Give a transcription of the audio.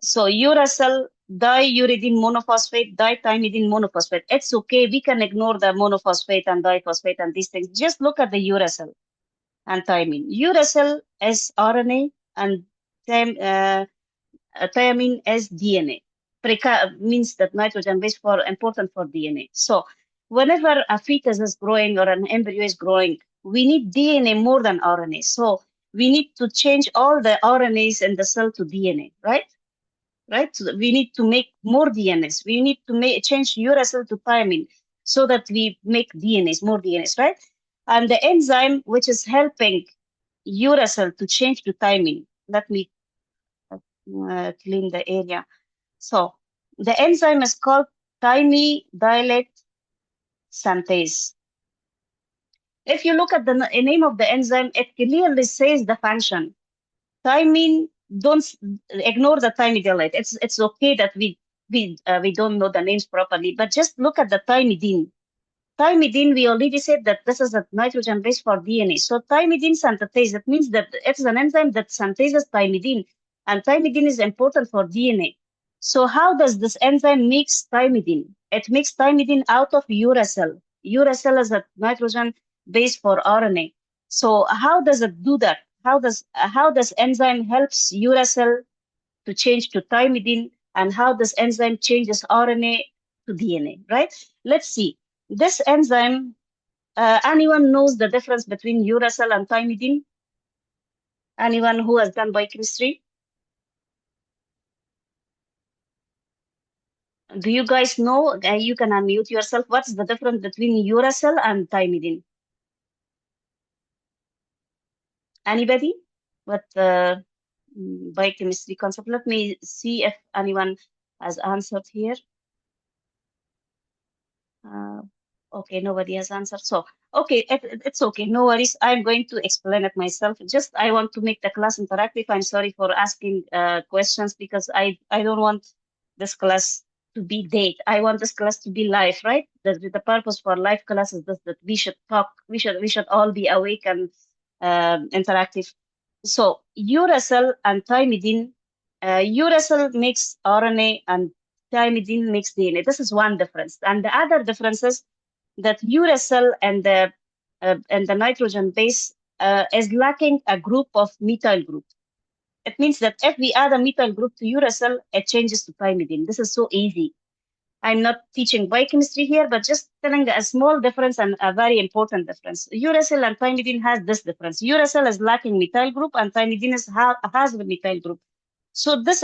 So uracil, diuridine monophosphate, dithymidine monophosphate. It's okay. We can ignore the monophosphate and diphosphate and these things. Just look at the uracil and thymine. Uracil is RNA and thiamine is DNA. Means that nitrogen base for important for DNA. So whenever a fetus is growing or an embryo is growing, we need DNA more than RNA. So we need to change all the RNAs in the cell to DNA, right? Right? So we need to make more DNAs. We need to change uracil to thymine so that we make DNAs, more DNAs, right? And the enzyme which is helping uracil to change to thymine. Let me clean the area. So the enzyme is called thymidylate synthase. If you look at the name of the enzyme, it clearly says the function. Thymine, don't ignore the thymidylate. It's okay that we don't know the names properly, but just look at the thymidine. Thymidine, we already said that this is a nitrogen base for DNA. So thymidine synthetase, that means that it's an enzyme that syntheses thymidine, and thymidine is important for DNA. So how does this enzyme makes thymidine? It makes thymidine out of uracil. Uracil is a nitrogen base for RNA. So how does it do that? How does enzyme helps uracil to change to thymidine, and how this enzyme changes RNA to DNA, right? Let's see. This enzyme, anyone knows the difference between uracil and thymidine? Anyone who has done biochemistry? Do you guys know? You can unmute yourself. What's the difference between uracil and thymidine? Anybody? What the biochemistry concept? Let me see if anyone has answered here. Uh, okay, nobody has answered. So, okay, it's okay. No worries. I'm going to explain it myself. Just I want to make the class interactive. I'm sorry for asking questions because I don't want this class to be dead. I want this class to be live, right? The purpose for live class is that we should talk. We should all be awake and interactive. So uracil and thymidine, uracil makes RNA and thymidine makes DNA. This is one difference. And the other difference is that uracil and the nitrogen base is lacking a group of methyl group. It means that if we add a methyl group to uracil, it changes to thymidine. This is so easy. I'm not teaching biochemistry here, but just telling a small difference and a very important difference. Uracil and thymidine has this difference. Uracil is lacking methyl group and thymidine has the methyl group. So this